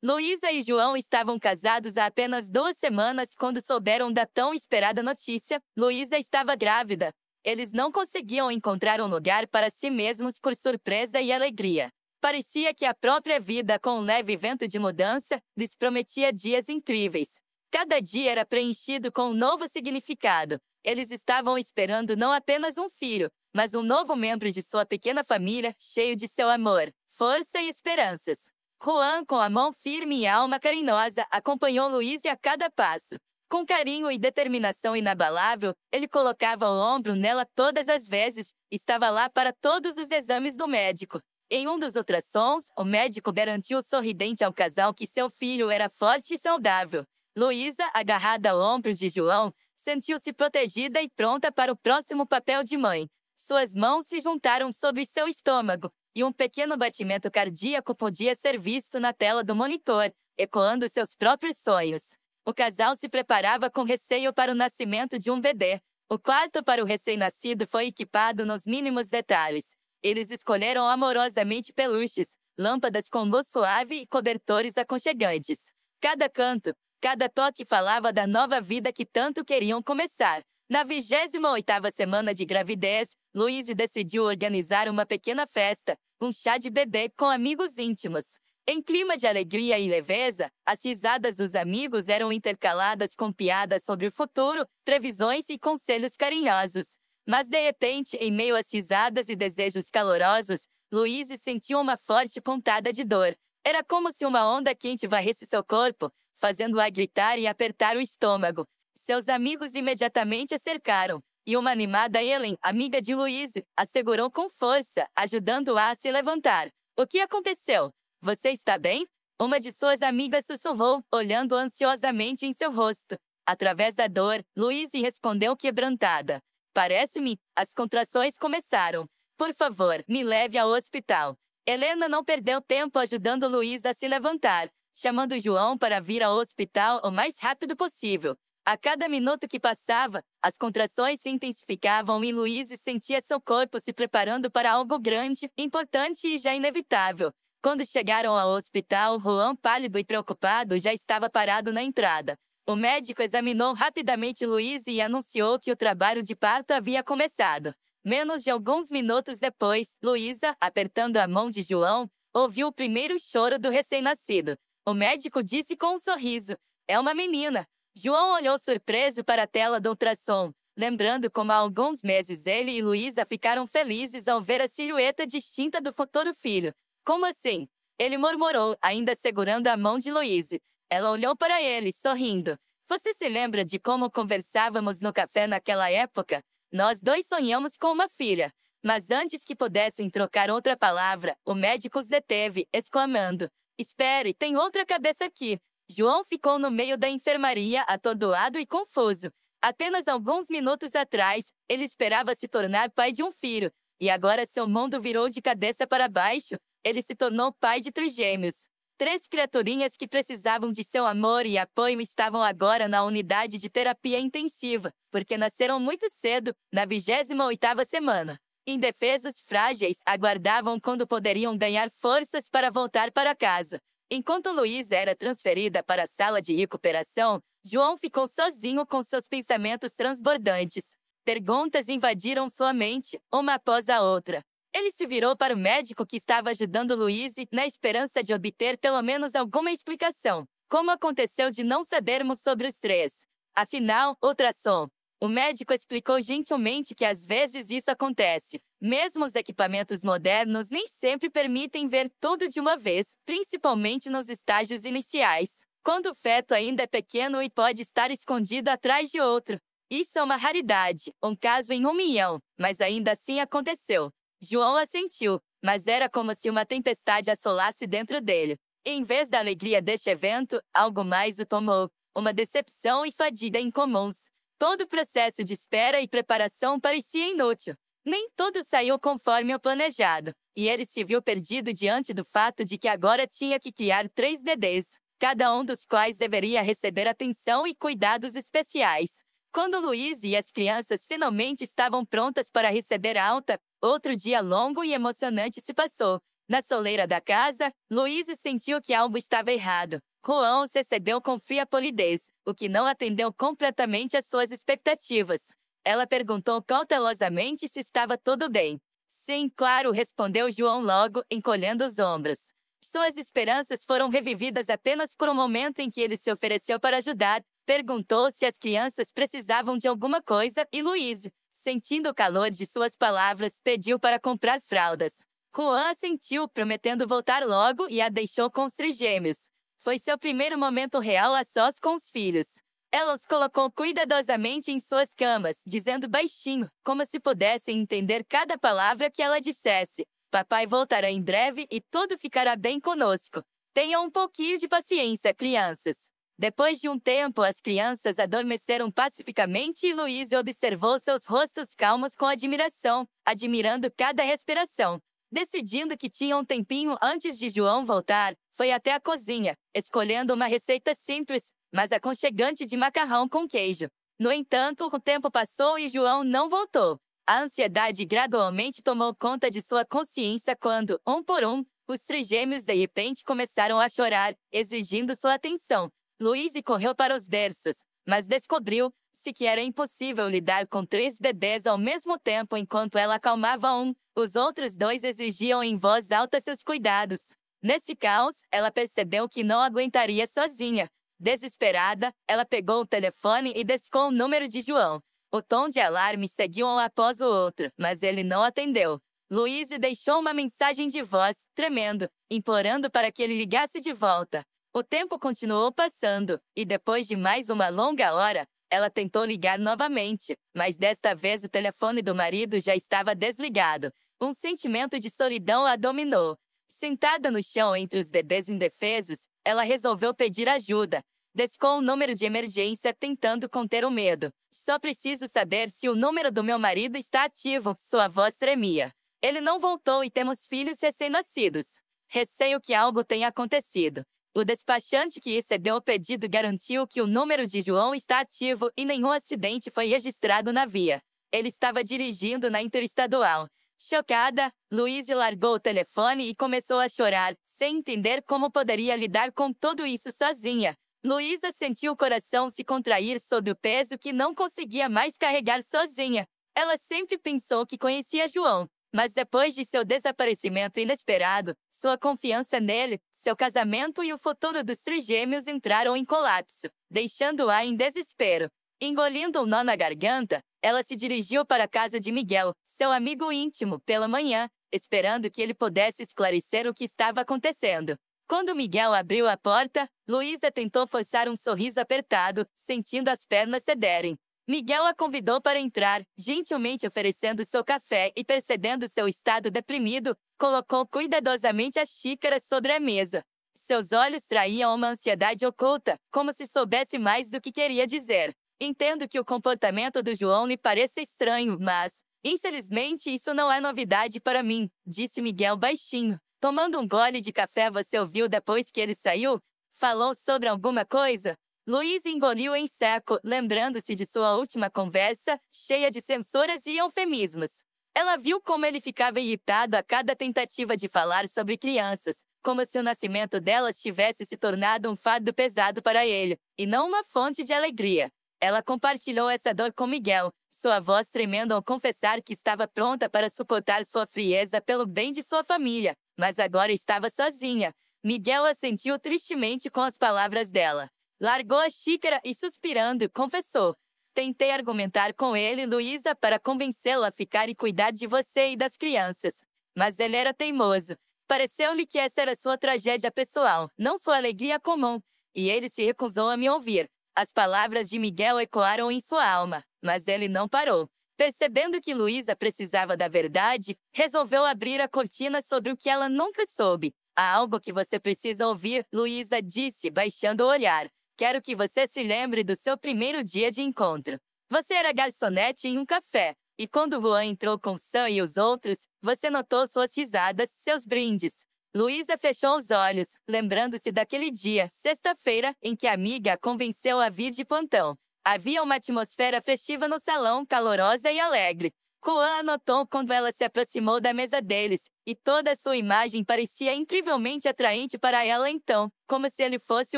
Luísa e João estavam casados há apenas 2 semanas quando souberam da tão esperada notícia. Luísa estava grávida. Eles não conseguiam encontrar um lugar para si mesmos por surpresa e alegria. Parecia que a própria vida, com um leve vento de mudança, lhes prometia dias incríveis. Cada dia era preenchido com um novo significado. Eles estavam esperando não apenas um filho, mas um novo membro de sua pequena família, cheio de seu amor, força e esperanças. Juan, com a mão firme e a alma carinhosa, acompanhou Luísa a cada passo. Com carinho e determinação inabalável, ele colocava o ombro nela todas as vezes, estava lá para todos os exames do médico. Em um dos ultrassons, o médico garantiu sorridente ao casal que seu filho era forte e saudável. Luísa, agarrada ao ombro de João, sentiu-se protegida e pronta para o próximo papel de mãe. Suas mãos se juntaram sobre seu estômago, e um pequeno batimento cardíaco podia ser visto na tela do monitor, ecoando seus próprios sonhos. O casal se preparava com receio para o nascimento de um bebê. O quarto para o recém-nascido foi equipado nos mínimos detalhes. Eles escolheram amorosamente peluches, lâmpadas com luz suave e cobertores aconchegantes. Cada canto, cada toque falava da nova vida que tanto queriam começar. Na 28ª semana de gravidez, Luísa decidiu organizar uma pequena festa, um chá de bebê com amigos íntimos. Em clima de alegria e leveza, as risadas dos amigos eram intercaladas com piadas sobre o futuro, previsões e conselhos carinhosos. Mas, de repente, em meio às risadas e desejos calorosos, Luísa sentiu uma forte pontada de dor. Era como se uma onda quente varresse seu corpo, fazendo-a gritar e apertar o estômago. Seus amigos imediatamente a cercaram, e uma animada Ellen, amiga de Luísa, a segurou com força, ajudando-a a se levantar. O que aconteceu? Você está bem? Uma de suas amigas sussurrou, olhando ansiosamente em seu rosto. Através da dor, Luísa respondeu quebrantada. Parece-me, as contrações começaram. Por favor, me leve ao hospital. Helena não perdeu tempo ajudando Luísa a se levantar, chamando João para vir ao hospital o mais rápido possível. A cada minuto que passava, as contrações se intensificavam e Luísa sentia seu corpo se preparando para algo grande, importante e já inevitável. Quando chegaram ao hospital, Juan, pálido e preocupado, já estava parado na entrada. O médico examinou rapidamente Luísa e anunciou que o trabalho de parto havia começado. Menos de alguns minutos depois, Luísa, apertando a mão de João, ouviu o primeiro choro do recém-nascido. O médico disse com um sorriso: "É uma menina." João olhou surpreso para a tela do ultrassom, lembrando como há alguns meses ele e Luísa ficaram felizes ao ver a silhueta distinta do futuro filho. Como assim? Ele murmurou, ainda segurando a mão de Luísa. Ela olhou para ele, sorrindo. Você se lembra de como conversávamos no café naquela época? Nós dois sonhamos com uma filha. Mas antes que pudessem trocar outra palavra, o médico os deteve, exclamando: Espere, tem outra cabeça aqui. João ficou no meio da enfermaria, atordoado e confuso. Apenas alguns minutos atrás, ele esperava se tornar pai de um filho. E agora seu mundo virou de cabeça para baixo. Ele se tornou pai de trigêmeos. 3 criaturinhas que precisavam de seu amor e apoio estavam agora na unidade de terapia intensiva, porque nasceram muito cedo, na 28ª semana. Indefesos, frágeis, aguardavam quando poderiam ganhar forças para voltar para casa. Enquanto Luísa era transferida para a sala de recuperação, João ficou sozinho com seus pensamentos transbordantes. Perguntas invadiram sua mente, uma após a outra. Ele se virou para o médico que estava ajudando Luísa na esperança de obter pelo menos alguma explicação. Como aconteceu de não sabermos sobre os 3? Afinal, ultrassom. O médico explicou gentilmente que às vezes isso acontece. Mesmo os equipamentos modernos nem sempre permitem ver tudo de uma vez, principalmente nos estágios iniciais, quando o feto ainda é pequeno e pode estar escondido atrás de outro. Isso é uma raridade, um caso em 1 milhão, mas ainda assim aconteceu. João assentiu, mas era como se uma tempestade assolasse dentro dele. Em vez da alegria deste evento, algo mais o tomou, uma decepção e fadiga incomuns. Todo o processo de espera e preparação parecia inútil. Nem tudo saiu conforme o planejado, e ele se viu perdido diante do fato de que agora tinha que criar 3 bebês, cada um dos quais deveria receber atenção e cuidados especiais. Quando Luísa e as crianças finalmente estavam prontas para receber a alta, outro dia longo e emocionante se passou. Na soleira da casa, Louise sentiu que algo estava errado. João os recebeu com fria polidez, o que não atendeu completamente às suas expectativas. Ela perguntou cautelosamente se estava tudo bem. Sim, claro, respondeu João logo, encolhendo os ombros. Suas esperanças foram revividas apenas por um momento em que ele se ofereceu para ajudar. Perguntou se as crianças precisavam de alguma coisa e Louise, sentindo o calor de suas palavras, pediu para comprar fraldas. João assentiu, prometendo voltar logo e a deixou com os trigêmeos. Foi seu primeiro momento real a sós com os filhos. Ela os colocou cuidadosamente em suas camas, dizendo baixinho, como se pudessem entender cada palavra que ela dissesse. Papai voltará em breve e tudo ficará bem conosco. Tenham um pouquinho de paciência, crianças. Depois de um tempo, as crianças adormeceram pacificamente e Louise observou seus rostos calmos com admiração, admirando cada respiração. Decidindo que tinha um tempinho antes de João voltar, foi até a cozinha, escolhendo uma receita simples, mas aconchegante de macarrão com queijo. No entanto, o tempo passou e João não voltou. A ansiedade gradualmente tomou conta de sua consciência quando, um por um, os trigêmeos de repente começaram a chorar, exigindo sua atenção. Louise correu para os berços, mas descobriu-se que era impossível lidar com 3 bebês ao mesmo tempo enquanto ela acalmava um. Os outros 2 exigiam em voz alta seus cuidados. Nesse caos, ela percebeu que não aguentaria sozinha. Desesperada, ela pegou o telefone e discou o número de João. O tom de alarme seguiu um após o outro, mas ele não atendeu. Louise deixou uma mensagem de voz, tremendo, implorando para que ele ligasse de volta. O tempo continuou passando, e depois de mais uma longa hora, ela tentou ligar novamente, mas desta vez o telefone do marido já estava desligado. Um sentimento de solidão a dominou. Sentada no chão entre os bebês indefesos, ela resolveu pedir ajuda. Discou o número de emergência tentando conter o medo. Só preciso saber se o número do meu marido está ativo, sua voz tremia. Ele não voltou e temos filhos recém-nascidos. Receio que algo tenha acontecido. O despachante que recebeu o pedido garantiu que o número de João está ativo e nenhum acidente foi registrado na via. Ele estava dirigindo na interestadual. Chocada, Louise largou o telefone e começou a chorar, sem entender como poderia lidar com tudo isso sozinha. Luísa sentiu o coração se contrair sob o peso que não conseguia mais carregar sozinha. Ela sempre pensou que conhecia João, mas depois de seu desaparecimento inesperado, sua confiança nele, seu casamento e o futuro dos trigêmeos entraram em colapso, deixando-a em desespero. Engolindo um nó na garganta, ela se dirigiu para a casa de Miguel, seu amigo íntimo, pela manhã, esperando que ele pudesse esclarecer o que estava acontecendo. Quando Miguel abriu a porta, Luísa tentou forçar um sorriso apertado, sentindo as pernas cederem. Miguel a convidou para entrar, gentilmente oferecendo seu café e, percebendo seu estado deprimido, colocou cuidadosamente as xícaras sobre a mesa. Seus olhos traíam uma ansiedade oculta, como se soubesse mais do que queria dizer. Entendo que o comportamento do João lhe pareça estranho, mas, infelizmente, isso não é novidade para mim, disse Miguel baixinho. Tomando um gole de café, você ouviu depois que ele saiu? Falou sobre alguma coisa? Luísa engoliu em seco, lembrando-se de sua última conversa, cheia de censuras e eufemismos. Ela viu como ele ficava irritado a cada tentativa de falar sobre crianças, como se o nascimento delas tivesse se tornado um fardo pesado para ele, e não uma fonte de alegria. Ela compartilhou essa dor com Miguel, sua voz tremendo ao confessar que estava pronta para suportar sua frieza pelo bem de sua família, mas agora estava sozinha. Miguel assentiu tristemente com as palavras dela. Largou a xícara e, suspirando, confessou. Tentei argumentar com ele, Luísa, para convencê-lo a ficar e cuidar de você e das crianças. Mas ele era teimoso. Pareceu-lhe que essa era sua tragédia pessoal, não sua alegria comum, e ele se recusou a me ouvir. As palavras de Miguel ecoaram em sua alma, mas ele não parou. Percebendo que Luísa precisava da verdade, resolveu abrir a cortina sobre o que ela nunca soube. Há algo que você precisa ouvir, Luísa disse, baixando o olhar. Quero que você se lembre do seu primeiro dia de encontro. Você era garçonete em um café, e quando Juan entrou com Sam e os outros, você notou suas risadas, seus brindes. Luísa fechou os olhos, lembrando-se daquele dia, sexta-feira, em que a amiga a convenceu a vir de plantão. Havia uma atmosfera festiva no salão, calorosa e alegre. Juan anotou quando ela se aproximou da mesa deles, e toda a sua imagem parecia incrivelmente atraente para ela então, como se ele fosse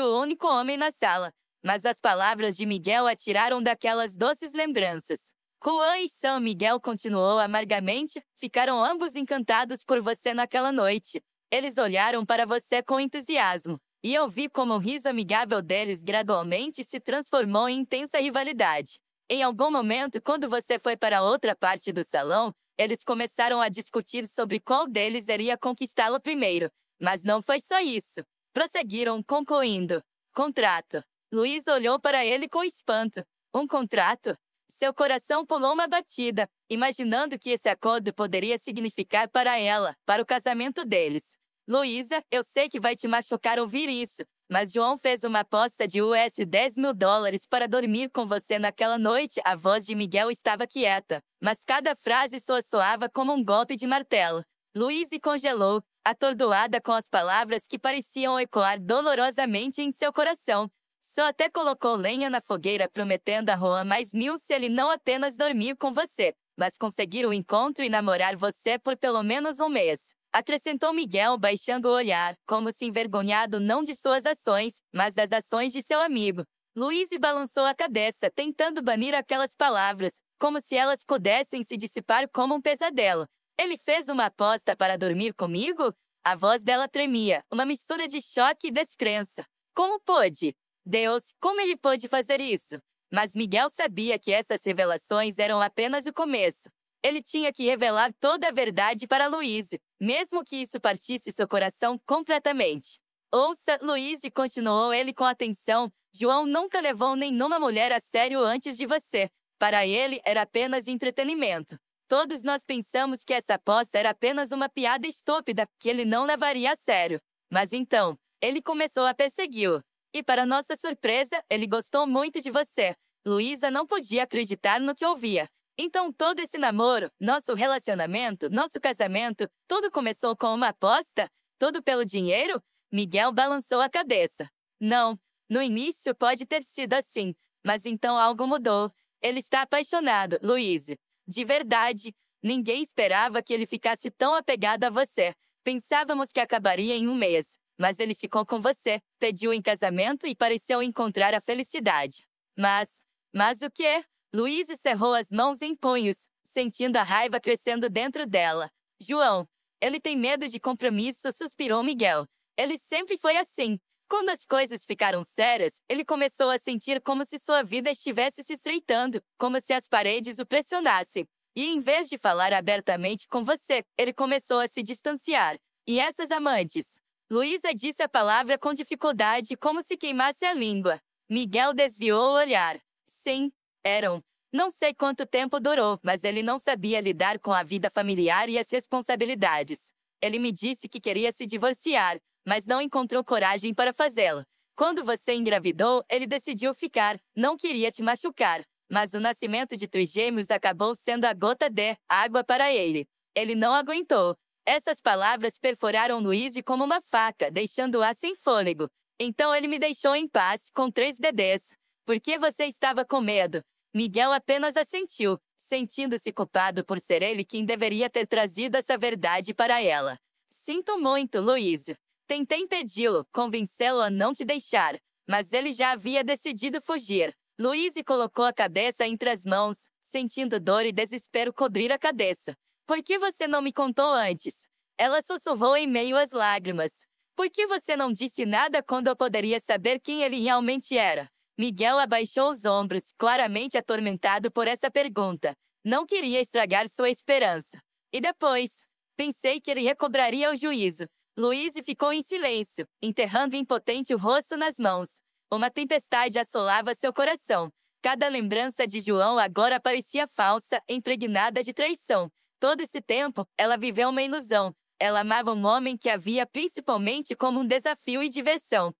o único homem na sala. Mas as palavras de Miguel a tiraram daquelas doces lembranças. Juan e São Miguel continuou amargamente, ficaram ambos encantados por você naquela noite. Eles olharam para você com entusiasmo, e eu vi como o riso amigável deles gradualmente se transformou em intensa rivalidade. Em algum momento, quando você foi para outra parte do salão, eles começaram a discutir sobre qual deles iria conquistá-lo primeiro. Mas não foi só isso. Prosseguiram, concluindo. Contrato. Luiz olhou para ele com espanto. Um contrato? Seu coração pulou uma batida, imaginando que esse acordo poderia significar para ela, para o casamento deles. Luísa, eu sei que vai te machucar ouvir isso, mas João fez uma aposta de US $10.000 para dormir com você naquela noite. A voz de Miguel estava quieta, mas cada frase soava como um golpe de martelo. Luísa congelou, atordoada com as palavras que pareciam ecoar dolorosamente em seu coração. Só até colocou lenha na fogueira, prometendo a Juan mais 1.000 se ele não apenas dormir com você, mas conseguir o encontro e namorar você por pelo menos um mês. Acrescentou Miguel, baixando o olhar, como se envergonhado não de suas ações, mas das ações de seu amigo. Luiz balançou a cabeça, tentando banir aquelas palavras, como se elas pudessem se dissipar como um pesadelo. Ele fez uma aposta para dormir comigo? A voz dela tremia, uma mistura de choque e descrença. Como pôde? Deus, como ele pôde fazer isso? Mas Miguel sabia que essas revelações eram apenas o começo. Ele tinha que revelar toda a verdade para Luiz, mesmo que isso partisse seu coração completamente. Ouça, Luiz, continuou ele com atenção, João nunca levou nenhuma mulher a sério antes de você. Para ele, era apenas entretenimento. Todos nós pensamos que essa aposta era apenas uma piada estúpida, que ele não levaria a sério. Mas então, ele começou a persegui-lo. E para nossa surpresa, ele gostou muito de você. Luísa não podia acreditar no que ouvia. Então todo esse namoro, nosso relacionamento, nosso casamento, tudo começou com uma aposta? Tudo pelo dinheiro? Miguel balançou a cabeça. Não, no início pode ter sido assim, mas então algo mudou. Ele está apaixonado, Luiz. De verdade, ninguém esperava que ele ficasse tão apegado a você. Pensávamos que acabaria em um mês, mas ele ficou com você, pediu em casamento e pareceu encontrar a felicidade. Mas o quê? Luiz cerrou as mãos em punhos, sentindo a raiva crescendo dentro dela. João, ele tem medo de compromisso, suspirou Miguel. Ele sempre foi assim. Quando as coisas ficaram sérias, ele começou a sentir como se sua vida estivesse se estreitando, como se as paredes o pressionassem. E em vez de falar abertamente com você, ele começou a se distanciar. E essas amantes? Luísa disse a palavra com dificuldade, como se queimasse a língua. Miguel desviou o olhar. Sim, eram. Não sei quanto tempo durou, mas ele não sabia lidar com a vida familiar e as responsabilidades. Ele me disse que queria se divorciar, mas não encontrou coragem para fazê-lo. Quando você engravidou, ele decidiu ficar. Não queria te machucar, mas o nascimento de trigêmeos acabou sendo a gota de água para ele. Ele não aguentou. Essas palavras perfuraram Luiz como uma faca, deixando-a sem fôlego. Então ele me deixou em paz, com 3 bebês. Por que você estava com medo? Miguel apenas assentiu, sentindo-se culpado por ser ele quem deveria ter trazido essa verdade para ela. Sinto muito, Luiz. Tentei impedi-lo, convencê-lo a não te deixar, mas ele já havia decidido fugir. Luiz colocou a cabeça entre as mãos, sentindo dor e desespero cobrir a cabeça. Por que você não me contou antes? Ela sussurrou em meio às lágrimas. Por que você não disse nada quando eu poderia saber quem ele realmente era? Miguel abaixou os ombros, claramente atormentado por essa pergunta. Não queria estragar sua esperança. E depois? Pensei que ele recobraria o juízo. Luiz ficou em silêncio, enterrando impotente o rosto nas mãos. Uma tempestade assolava seu coração. Cada lembrança de João agora parecia falsa, impregnada de traição. Todo esse tempo, ela viveu uma ilusão. Ela amava um homem que a via principalmente como um desafio e diversão.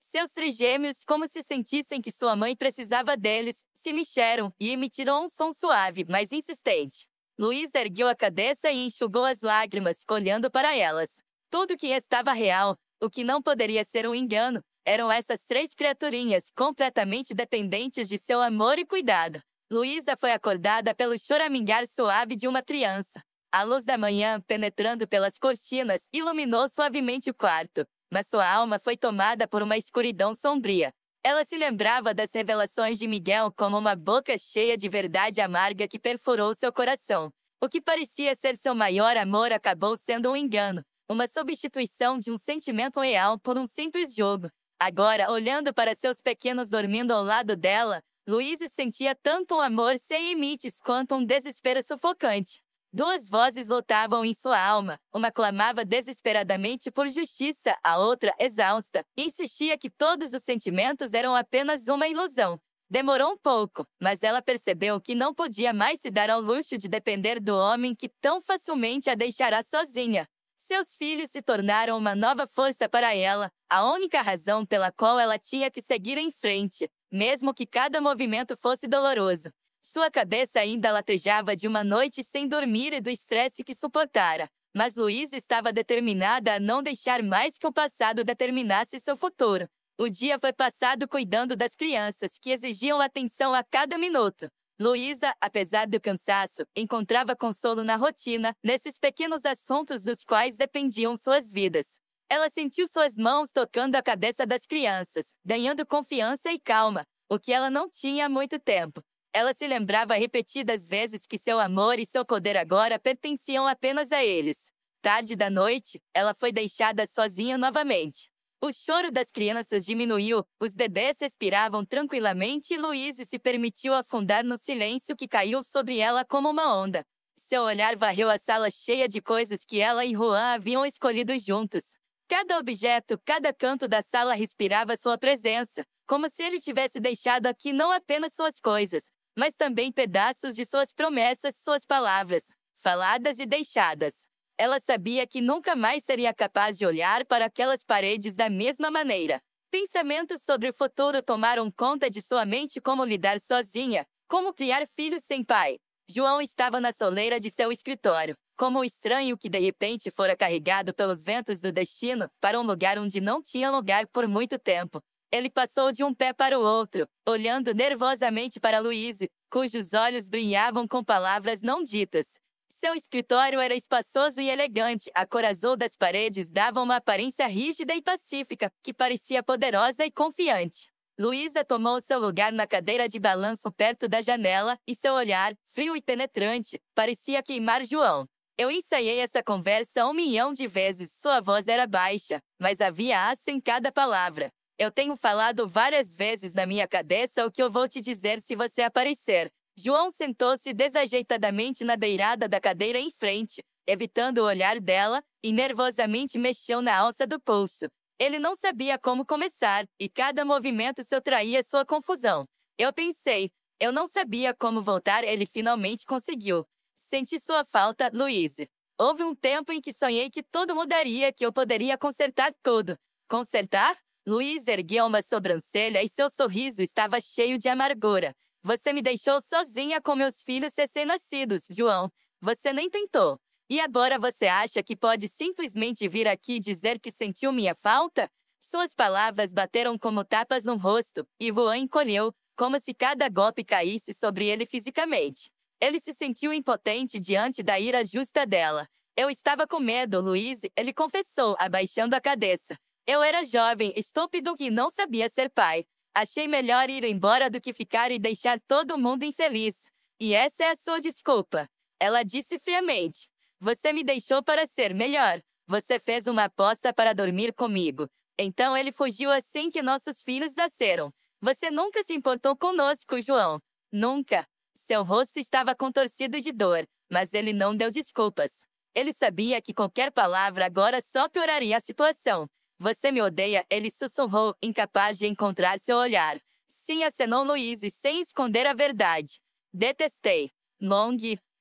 Seus trigêmeos, como se sentissem que sua mãe precisava deles, se mexeram e emitiram um som suave, mas insistente. Luiz ergueu a cabeça e enxugou as lágrimas, olhando para elas. Tudo que estava real, o que não poderia ser um engano, eram essas 3 criaturinhas completamente dependentes de seu amor e cuidado. Luísa foi acordada pelo choramingar suave de uma criança. A luz da manhã, penetrando pelas cortinas, iluminou suavemente o quarto, mas sua alma foi tomada por uma escuridão sombria. Ela se lembrava das revelações de Miguel como uma boca cheia de verdade amarga que perfurou seu coração. O que parecia ser seu maior amor acabou sendo um engano, uma substituição de um sentimento real por um simples jogo. Agora, olhando para seus pequenos dormindo ao lado dela, Louise sentia tanto um amor sem limites quanto um desespero sufocante. Duas vozes lutavam em sua alma. Uma clamava desesperadamente por justiça, a outra, exausta, insistia que todos os sentimentos eram apenas uma ilusão. Demorou um pouco, mas ela percebeu que não podia mais se dar ao luxo de depender do homem que tão facilmente a deixará sozinha. Seus filhos se tornaram uma nova força para ela, a única razão pela qual ela tinha que seguir em frente, mesmo que cada movimento fosse doloroso. Sua cabeça ainda latejava de uma noite sem dormir e do estresse que suportara, mas Louise estava determinada a não deixar mais que o passado determinasse seu futuro. O dia foi passado cuidando das crianças, que exigiam atenção a cada minuto. Luísa, apesar do cansaço, encontrava consolo na rotina, nesses pequenos assuntos dos quais dependiam suas vidas. Ela sentiu suas mãos tocando a cabeça das crianças, ganhando confiança e calma, o que ela não tinha há muito tempo. Ela se lembrava repetidas vezes que seu amor e seu poder agora pertenciam apenas a eles. Tarde da noite, ela foi deixada sozinha novamente. O choro das crianças diminuiu, os bebês respiravam tranquilamente e Louise se permitiu afundar no silêncio que caiu sobre ela como uma onda. Seu olhar varreu a sala cheia de coisas que ela e Juan haviam escolhido juntos. Cada objeto, cada canto da sala respirava sua presença, como se ele tivesse deixado aqui não apenas suas coisas, mas também pedaços de suas promessas, suas palavras, faladas e deixadas. Ela sabia que nunca mais seria capaz de olhar para aquelas paredes da mesma maneira. Pensamentos sobre o futuro tomaram conta de sua mente, como lidar sozinha, como criar filhos sem pai. João estava na soleira de seu escritório, como um estranho que de repente fora carregado pelos ventos do destino para um lugar onde não tinha lugar por muito tempo. Ele passou de um pé para o outro, olhando nervosamente para Louise, cujos olhos brilhavam com palavras não ditas. Seu escritório era espaçoso e elegante, a cor azul das paredes dava uma aparência rígida e pacífica, que parecia poderosa e confiante. Luísa tomou seu lugar na cadeira de balanço perto da janela, e seu olhar, frio e penetrante, parecia queimar João. Eu ensaiei essa conversa 1 milhão de vezes, sua voz era baixa, mas havia aço em cada palavra. Eu tenho falado várias vezes na minha cabeça o que eu vou te dizer se você aparecer. João sentou-se desajeitadamente na beirada da cadeira em frente, evitando o olhar dela, e nervosamente mexeu na alça do pulso. Ele não sabia como começar, e cada movimento subtraía sua confusão. Eu pensei, eu não sabia como voltar, ele finalmente conseguiu. Senti sua falta, Louise. Houve um tempo em que sonhei que tudo mudaria, que eu poderia consertar tudo. Consertar? Louise ergueu uma sobrancelha e seu sorriso estava cheio de amargura. Você me deixou sozinha com meus filhos recém-nascidos, João. Você nem tentou. E agora você acha que pode simplesmente vir aqui e dizer que sentiu minha falta? Suas palavras bateram como tapas no rosto, e João encolheu, como se cada golpe caísse sobre ele fisicamente. Ele se sentiu impotente diante da ira justa dela. Eu estava com medo, Louise, ele confessou, abaixando a cabeça. Eu era jovem, estúpido e não sabia ser pai. Achei melhor ir embora do que ficar e deixar todo mundo infeliz. E essa é a sua desculpa. Ela disse friamente. Você me deixou para ser melhor. Você fez uma aposta para dormir comigo. Então ele fugiu assim que nossos filhos nasceram. Você nunca se importou conosco, João. Nunca. Seu rosto estava contorcido de dor, mas ele não deu desculpas. Ele sabia que qualquer palavra agora só pioraria a situação. Você me odeia, ele sussurrou, incapaz de encontrar seu olhar. Sim, acenou Louise, sem esconder a verdade. Detestei. Long.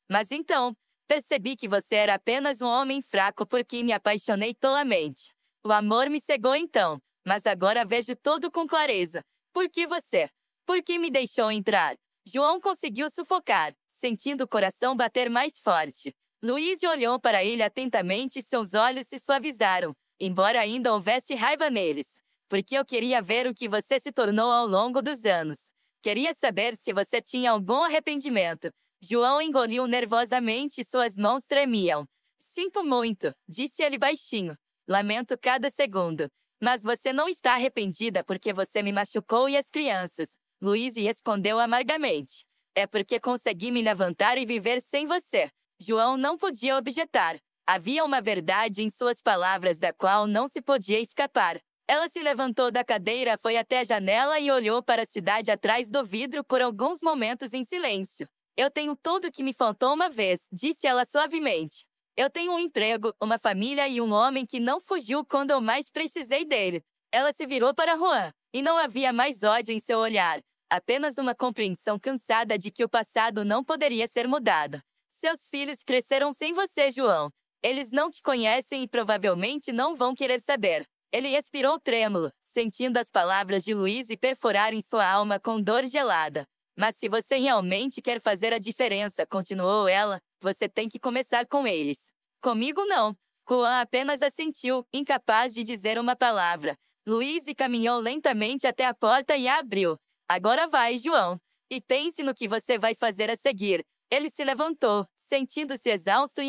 Mas então, percebi que você era apenas um homem fraco porque me apaixonei tolamente. O amor me cegou então, mas agora vejo tudo com clareza. Por que você? Por que me deixou entrar? João conseguiu sufocar, sentindo o coração bater mais forte. Louise olhou para ele atentamente e seus olhos se suavizaram, embora ainda houvesse raiva neles. Porque eu queria ver o que você se tornou ao longo dos anos. Queria saber se você tinha algum arrependimento. João engoliu nervosamente e suas mãos tremiam. Sinto muito, disse ele baixinho. Lamento cada segundo. Mas você não está arrependida porque você me machucou e as crianças. Louise respondeu amargamente. É porque consegui me levantar e viver sem você. João não podia objetar. Havia uma verdade em suas palavras da qual não se podia escapar. Ela se levantou da cadeira, foi até a janela e olhou para a cidade atrás do vidro por alguns momentos em silêncio. Eu tenho tudo o que me faltou uma vez, disse ela suavemente. Eu tenho um emprego, uma família e um homem que não fugiu quando eu mais precisei dele. Ela se virou para Juan, e não havia mais ódio em seu olhar, apenas uma compreensão cansada de que o passado não poderia ser mudado. Seus filhos cresceram sem você, João. Eles não te conhecem e provavelmente não vão querer saber. Ele expirou trêmulo, sentindo as palavras de Louise perforarem sua alma com dor gelada. Mas se você realmente quer fazer a diferença, continuou ela, você tem que começar com eles. Comigo não. Juan apenas assentiu, incapaz de dizer uma palavra. Louise caminhou lentamente até a porta e a abriu. Agora vai, João. E pense no que você vai fazer a seguir. Ele se levantou, sentindo-se exausto,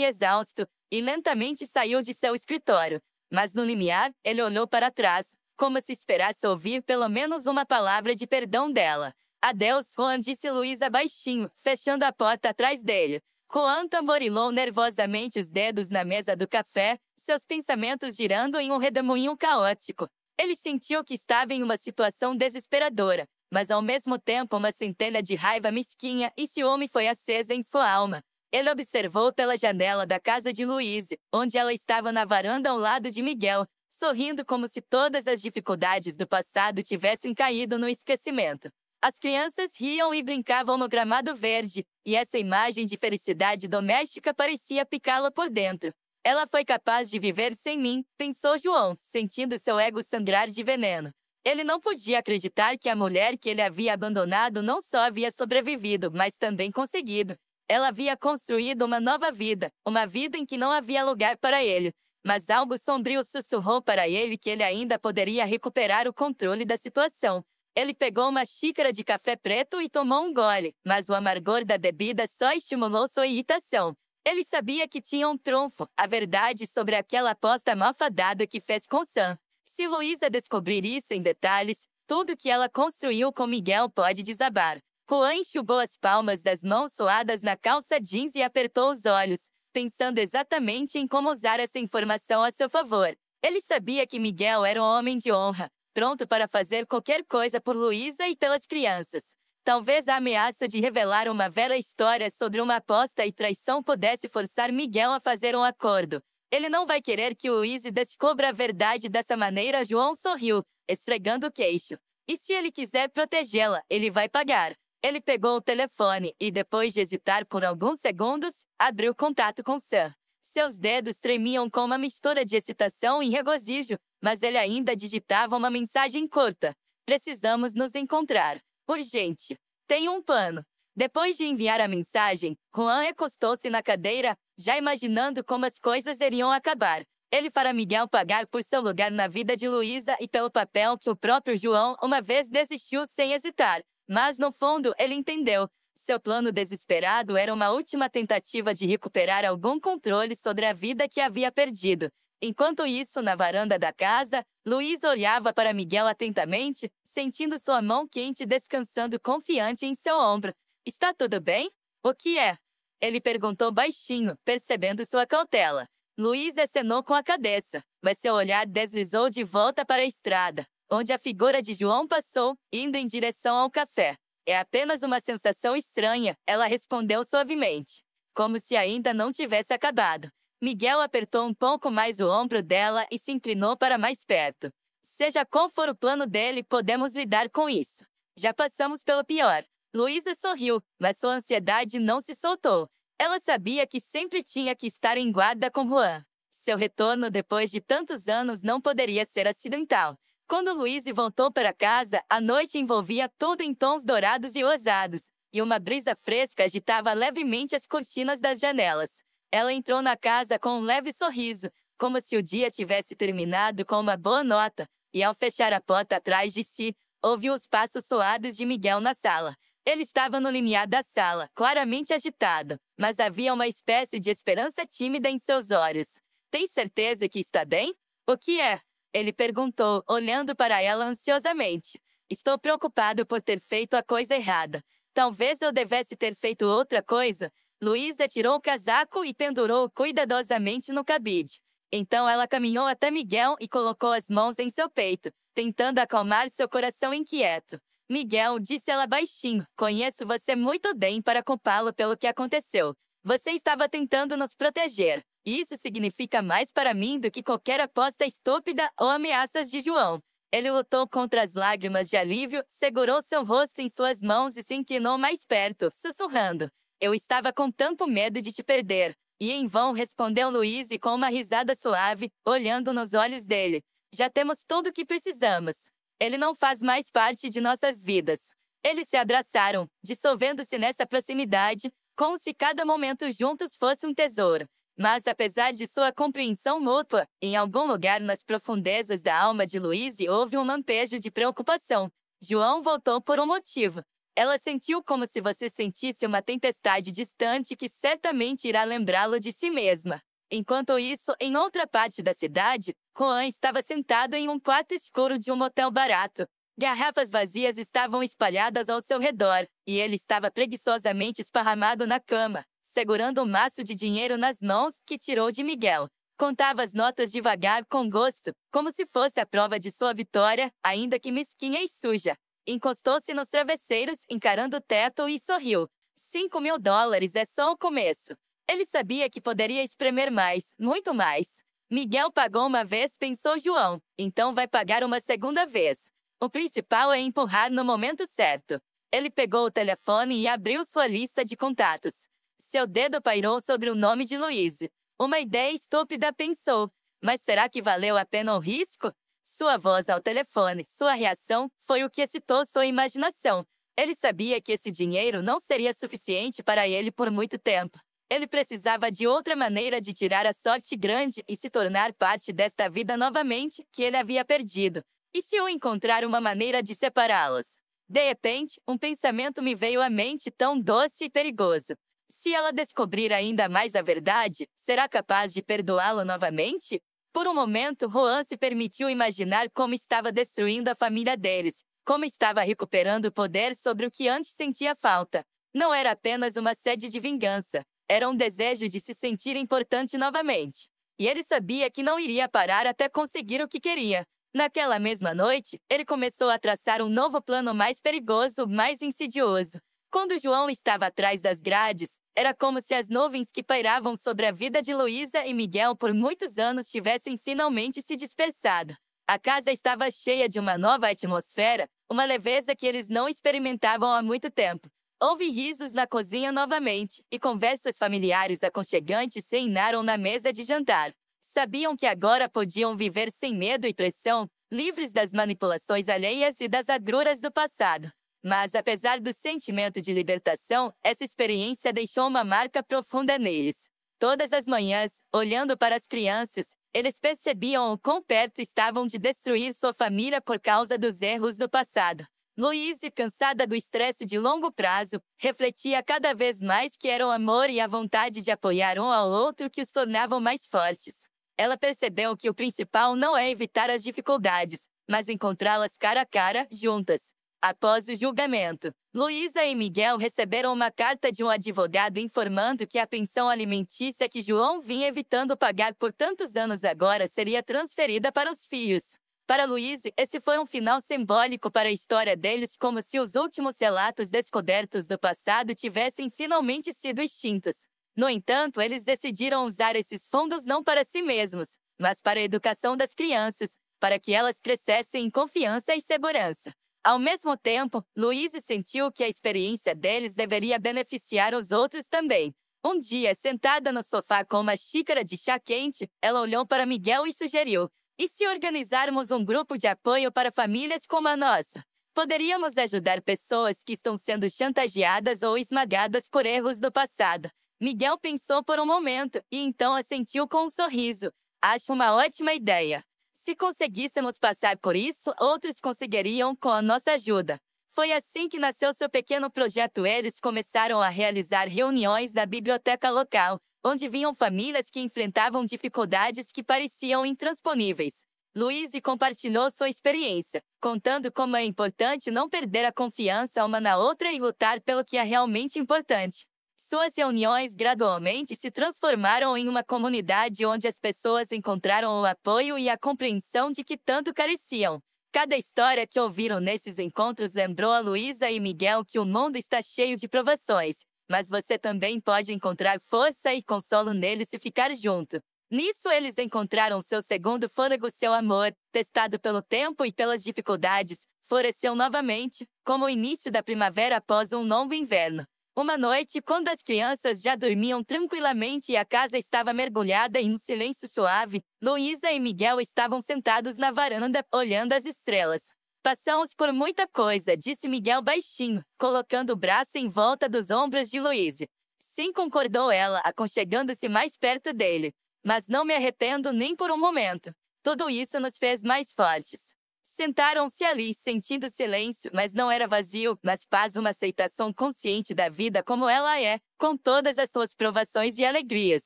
e lentamente saiu de seu escritório. Mas no limiar, ele olhou para trás, como se esperasse ouvir pelo menos uma palavra de perdão dela. Adeus, Juan, disse Luísa baixinho, fechando a porta atrás dele. Juan tamborilou nervosamente os dedos na mesa do café, seus pensamentos girando em um redemoinho caótico. Ele sentiu que estava em uma situação desesperadora, mas ao mesmo tempo uma centelha de raiva mesquinha e ciúme foi acesa em sua alma. Ele observou pela janela da casa de Louise, onde ela estava na varanda ao lado de Miguel, sorrindo como se todas as dificuldades do passado tivessem caído no esquecimento. As crianças riam e brincavam no gramado verde, e essa imagem de felicidade doméstica parecia picá-la por dentro. Ela foi capaz de viver sem mim, pensou João, sentindo seu ego sangrar de veneno. Ele não podia acreditar que a mulher que ele havia abandonado não só havia sobrevivido, mas também conseguido. Ela havia construído uma nova vida, uma vida em que não havia lugar para ele. Mas algo sombrio sussurrou para ele que ele ainda poderia recuperar o controle da situação. Ele pegou uma xícara de café preto e tomou um gole, mas o amargor da bebida só estimulou sua irritação. Ele sabia que tinha um trunfo, a verdade sobre aquela aposta malfadada que fez com Sam. Se Luísa descobrir isso em detalhes, tudo que ela construiu com Miguel pode desabar. Juan enxugou as palmas das mãos suadas na calça jeans e apertou os olhos, pensando exatamente em como usar essa informação a seu favor. Ele sabia que Miguel era um homem de honra, pronto para fazer qualquer coisa por Luísa e pelas crianças. Talvez a ameaça de revelar uma velha história sobre uma aposta e traição pudesse forçar Miguel a fazer um acordo. Ele não vai querer que Louise descubra a verdade dessa maneira. João sorriu, esfregando o queixo. E se ele quiser protegê-la, ele vai pagar. Ele pegou o telefone e, depois de hesitar por alguns segundos, abriu contato com Sam. Seus dedos tremiam com uma mistura de excitação e regozijo, mas ele ainda digitava uma mensagem curta. Precisamos nos encontrar. Urgente. Tenho um plano. Depois de enviar a mensagem, Juan recostou-se na cadeira, já imaginando como as coisas iriam acabar. Ele fará Miguel pagar por seu lugar na vida de Luísa e pelo papel que o próprio João uma vez desistiu sem hesitar. Mas, no fundo, ele entendeu. Seu plano desesperado era uma última tentativa de recuperar algum controle sobre a vida que havia perdido. Enquanto isso, na varanda da casa, Luísa olhava para Miguel atentamente, sentindo sua mão quente descansando confiante em seu ombro. Está tudo bem? O que é? Ele perguntou baixinho, percebendo sua cautela. Luísa acenou com a cabeça, mas seu olhar deslizou de volta para a estrada, onde a figura de João passou, indo em direção ao café. É apenas uma sensação estranha, ela respondeu suavemente, como se ainda não tivesse acabado. Miguel apertou um pouco mais o ombro dela e se inclinou para mais perto. Seja qual for o plano dele, podemos lidar com isso. Já passamos pelo pior. Luísa sorriu, mas sua ansiedade não se soltou. Ela sabia que sempre tinha que estar em guarda com Juan. Seu retorno depois de tantos anos não poderia ser acidental. Quando Louise voltou para casa, a noite envolvia tudo em tons dourados e ousados, e uma brisa fresca agitava levemente as cortinas das janelas. Ela entrou na casa com um leve sorriso, como se o dia tivesse terminado com uma boa nota, e ao fechar a porta atrás de si, ouviu os passos suados de Miguel na sala. Ele estava no limiar da sala, claramente agitado, mas havia uma espécie de esperança tímida em seus olhos. Tem certeza que está bem? O que é? Ele perguntou, olhando para ela ansiosamente. Estou preocupado por ter feito a coisa errada. Talvez eu devesse ter feito outra coisa. Luísa tirou o casaco e pendurou-o cuidadosamente no cabide. Então ela caminhou até Miguel e colocou as mãos em seu peito, tentando acalmar seu coração inquieto. Miguel, disse ela baixinho, conheço você muito bem para culpá-lo pelo que aconteceu. Você estava tentando nos proteger. E isso significa mais para mim do que qualquer aposta estúpida ou ameaças de João. Ele lutou contra as lágrimas de alívio, segurou seu rosto em suas mãos e se inclinou mais perto, sussurrando. Eu estava com tanto medo de te perder. E em vão respondeu Luísa com uma risada suave, olhando nos olhos dele. Já temos tudo o que precisamos. Ele não faz mais parte de nossas vidas. Eles se abraçaram, dissolvendo-se nessa proximidade, como se cada momento juntos fosse um tesouro. Mas apesar de sua compreensão mútua, em algum lugar nas profundezas da alma de Luísa houve um lampejo de preocupação. João voltou por um motivo. Ela sentiu como se você sentisse uma tempestade distante que certamente irá lembrá-lo de si mesma. Enquanto isso, em outra parte da cidade, Juan estava sentado em um quarto escuro de um motel barato. Garrafas vazias estavam espalhadas ao seu redor, e ele estava preguiçosamente esparramado na cama, segurando um maço de dinheiro nas mãos que tirou de Miguel. Contava as notas devagar, com gosto, como se fosse a prova de sua vitória, ainda que mesquinha e suja. Encostou-se nos travesseiros, encarando o teto e sorriu. $5.000 é só o começo. Ele sabia que poderia espremer mais, muito mais. Miguel pagou uma vez, pensou João, então vai pagar uma segunda vez. O principal é empurrar no momento certo. Ele pegou o telefone e abriu sua lista de contatos. Seu dedo pairou sobre o nome de Luísa. Uma ideia estúpida, pensou. Mas será que valeu a pena o risco? Sua voz ao telefone, sua reação, foi o que excitou sua imaginação. Ele sabia que esse dinheiro não seria suficiente para ele por muito tempo. Ele precisava de outra maneira de tirar a sorte grande e se tornar parte desta vida novamente que ele havia perdido. E se eu encontrar uma maneira de separá-los? De repente, um pensamento me veio à mente tão doce e perigoso. Se ela descobrir ainda mais a verdade, será capaz de perdoá-lo novamente? Por um momento, Juan se permitiu imaginar como estava destruindo a família deles, como estava recuperando o poder sobre o que antes sentia falta. Não era apenas uma sede de vingança, era um desejo de se sentir importante novamente. E ele sabia que não iria parar até conseguir o que queria. Naquela mesma noite, ele começou a traçar um novo plano mais perigoso, mais insidioso. Quando João estava atrás das grades, era como se as nuvens que pairavam sobre a vida de Luísa e Miguel por muitos anos tivessem finalmente se dispersado. A casa estava cheia de uma nova atmosfera, uma leveza que eles não experimentavam há muito tempo. Houve risos na cozinha novamente, e conversas familiares aconchegantes reinaram na mesa de jantar. Sabiam que agora podiam viver sem medo e pressão, livres das manipulações alheias e das agruras do passado. Mas, apesar do sentimento de libertação, essa experiência deixou uma marca profunda neles. Todas as manhãs, olhando para as crianças, eles percebiam o quão perto estavam de destruir sua família por causa dos erros do passado. Luísa, cansada do estresse de longo prazo, refletia cada vez mais que era o amor e a vontade de apoiar um ao outro que os tornavam mais fortes. Ela percebeu que o principal não é evitar as dificuldades, mas encontrá-las cara a cara, juntas. Após o julgamento, Luísa e Miguel receberam uma carta de um advogado informando que a pensão alimentícia que João vinha evitando pagar por tantos anos agora seria transferida para os filhos. Para Luísa, esse foi um final simbólico para a história deles, como se os últimos relatos descobertos do passado tivessem finalmente sido extintos. No entanto, eles decidiram usar esses fundos não para si mesmos, mas para a educação das crianças, para que elas crescessem em confiança e segurança. Ao mesmo tempo, Luísa sentiu que a experiência deles deveria beneficiar os outros também. Um dia, sentada no sofá com uma xícara de chá quente, ela olhou para Miguel e sugeriu: e se organizarmos um grupo de apoio para famílias como a nossa? Poderíamos ajudar pessoas que estão sendo chantageadas ou esmagadas por erros do passado. Miguel pensou por um momento e então assentiu com um sorriso. Acho uma ótima ideia. Se conseguíssemos passar por isso, outros conseguiriam com a nossa ajuda. Foi assim que nasceu seu pequeno projeto. Eles começaram a realizar reuniões na biblioteca local, onde vinham famílias que enfrentavam dificuldades que pareciam intransponíveis. Louise compartilhou sua experiência, contando como é importante não perder a confiança uma na outra e lutar pelo que é realmente importante. Suas reuniões gradualmente se transformaram em uma comunidade onde as pessoas encontraram o apoio e a compreensão de que tanto careciam. Cada história que ouviram nesses encontros lembrou a Luísa e Miguel que o mundo está cheio de provações, mas você também pode encontrar força e consolo neles se ficar junto. Nisso eles encontraram seu segundo fôlego. Seu amor, testado pelo tempo e pelas dificuldades, floresceu novamente, como o início da primavera após um longo inverno. Uma noite, quando as crianças já dormiam tranquilamente e a casa estava mergulhada em um silêncio suave, Luísa e Miguel estavam sentados na varanda, olhando as estrelas. Passamos por muita coisa, disse Miguel baixinho, colocando o braço em volta dos ombros de Luísa. Sim, concordou ela, aconchegando-se mais perto dele. Mas não me arrependo nem por um momento. Tudo isso nos fez mais fortes. Sentaram-se ali, sentindo silêncio, mas não era vazio, mas paz, uma aceitação consciente da vida como ela é, com todas as suas provações e alegrias.